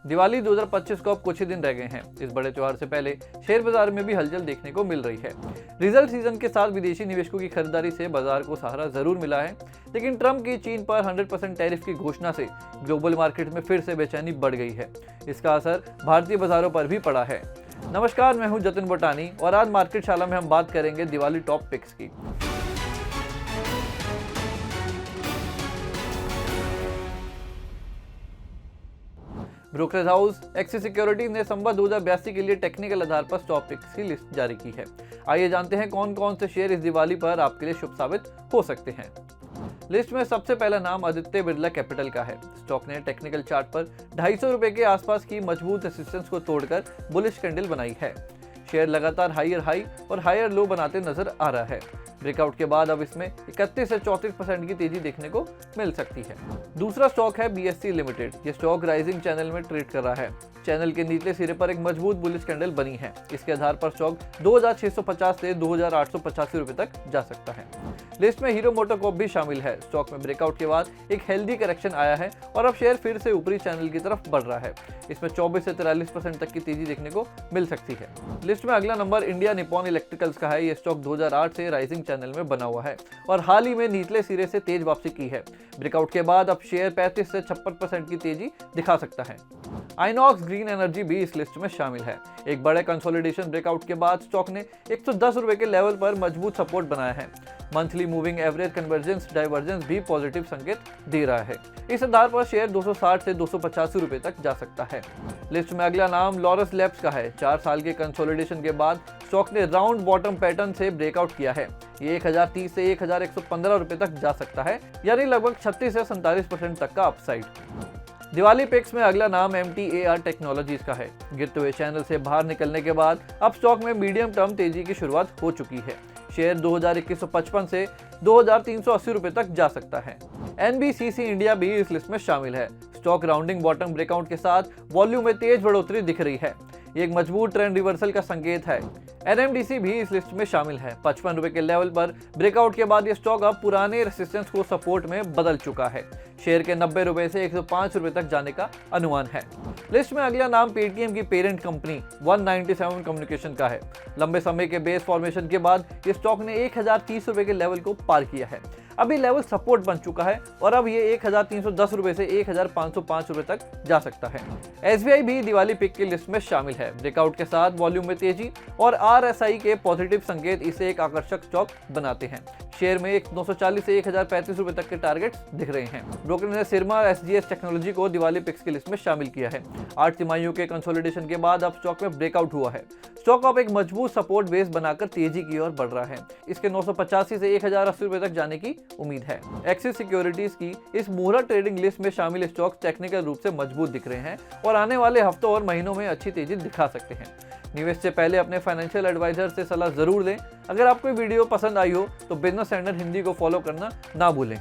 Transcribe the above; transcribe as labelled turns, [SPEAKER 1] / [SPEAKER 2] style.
[SPEAKER 1] दिवाली 2025 को अब कुछ ही दिन रह गए हैं। इस बड़े त्योहार से पहले शेयर बाजार में भी हलचल देखने को मिल रही है। रिजल्ट सीजन के साथ विदेशी निवेशकों की खरीदारी से बाजार को सहारा जरूर मिला है, लेकिन ट्रंप की चीन पर 100% टैरिफ की घोषणा से ग्लोबल मार्केट में फिर से बेचैनी बढ़ गई है। इसका असर भारतीय बाजारों पर भी पड़ा है। नमस्कार, मैं हूं जतिन बोटानी और आज मार्केट शाला में हम बात करेंगे दिवाली टॉप पिक्स की। ब्रोकरेज हाउस एक्सिस सिक्योरिटीज ने संबत 2082 के लिए टेक्निकल आधार पर स्टॉक पिक्स की लिस्ट जारी की है। आइए जानते हैं कौन कौन से शेयर इस दिवाली पर आपके लिए शुभ साबित हो सकते हैं। लिस्ट में सबसे पहला नाम आदित्य बिरला कैपिटल का है। स्टॉक ने टेक्निकल चार्ट पर 250 रुपए के आसपास की मजबूत रेजिस्टेंस को तोड़कर बुलिश कैंडल बनाई है। शेयर लगातार हायर हाई और हायर लो बनाते नजर आ रहा है। ब्रेकआउट के बाद अब इसमें 31 से 34% की तेजी देखने को मिल सकती है। दूसरा स्टॉक है BSE लिमिटेड। ये स्टॉक राइजिंग चैनल में ट्रेड कर रहा है। चैनल के निचले सिरे पर एक मजबूत बुलिश कैंडल बनी है। इसके आधार पर स्टॉक 2650 से 2885 रुपए तक जा सकता है। लिस्ट में हीरो मोटोकॉर्प भी शामिल है। स्टॉक में ब्रेकआउट के बाद एक हेल्दी करेक्शन आया है और अब शेयर फिर से ऊपरी चैनल की तरफ बढ़ रहा है। इसमें 24 से 43% तक की तेजी देखने को मिल सकती है। लिस्ट में अगला नंबर इंडिया निप्पॉन इलेक्ट्रिकल्स का है। ये स्टॉक 2008 से राइजिंग चैनल में बना हुआ है और हाल ही में निचले सिरे से तेज वापसी की है। ब्रेकआउट के बाद अब शेयर 35 से 56% की तेजी दिखा सकता है। आइनॉक्स ग्रीन एनर्जी भी इस लिस्ट में शामिल है। एक बड़े कंसोलिडेशन ब्रेकआउट के बाद स्टॉक ने 110 रुपए के लेवल पर मजबूत सपोर्ट बनाया है। Monthly moving average convergence divergence भी पॉजिटिव संकेत दे रहा है। इस आधार पर शेयर 260 से 285 रुपए तक जा सकता है। लिस्ट में अगला नाम लॉरस लैब्स का है। 4 साल के कंसोलिडेशन के बाद स्टॉक ने राउंड बॉटम पैटर्न से ब्रेकआउट किया है। ये 1030 से 1115 रुपए तक जा सकता है, यानी लगभग 36 से 47% तक का अपसाइड। दिवाली पिक्स में अगला नाम MTAR टेक्नोलॉजीज का है। गिरते हुए चैनल से बाहर निकलने के बाद अब स्टॉक में मीडियम टर्म तेजी की शुरुआत हो चुकी है। शेयर 2155 से 2380 रुपए तक जा सकता है। NBCC इंडिया भी इस लिस्ट में शामिल है। स्टॉक राउंडिंग बॉटम ब्रेकआउट के साथ वॉल्यूम में तेज बढ़ोतरी दिख रही है। ये एक मजबूत ट्रेंड रिवर्सल का संकेत है। NMDC भी इस लिस्ट में शामिल है। 55 रुपए के लेवल पर ब्रेकआउट के बाद ये स्टॉक अब पुराने रेसिस्टेंस को सपोर्ट में बदल चुका है। शेयर के 90 रुपए से 105 रुपए तक जाने का अनुमान है। लिस्ट में अगला नाम पेटीएम की पेरेंट कंपनी 197 कम्युनिकेशन का है। लंबे समय के बेस फॉर्मेशन के बाद ये स्टॉक ने 1030 रुपए के लेवल को पार किया है। अभी लेवल सपोर्ट बन चुका है और अब ये 1310 रुपए से 1505 रुपए तक जा सकता है। SBI भी दिवाली पिक की लिस्ट में शामिल है। ब्रेकआउट के साथ वॉल्यूम में तेजी और RSI के पॉजिटिव संकेत इसे एक आकर्षक स्टॉक बनाते हैं। शेयर में 940 से 1035 रुपए तक के टारगेट्स दिख रहे हैं। ब्रोकर ने सिरमा SGS टेक्नोलॉजी को दिवाली पिक्स की लिस्ट में शामिल किया है। 8 तिमाहियों के कंसोलिडेशन के बाद अब स्टॉक में ब्रेकआउट हुआ है। स्टॉक अब एक मजबूत सपोर्ट बेस बनाकर तेजी की ओर बढ़ रहा है। इसके 985 से 1080 रुपए तक जाने की उम्मीद है। एक्सिस सिक्योरिटीज की इस मुहूर्त ट्रेडिंग लिस्ट में शामिल स्टॉक्स टेक्निकल रूप से मजबूत दिख रहे हैं और आने वाले हफ्तों और महीनों में अच्छी तेजी दिखा सकते हैं। निवेश से पहले अपने फाइनेंशियल एडवाइजर से सलाह जरूर लें। अगर आपको वीडियो पसंद आई हो तो बिजनेस स्टैंडर्ड हिंदी को फॉलो करना ना भूलें।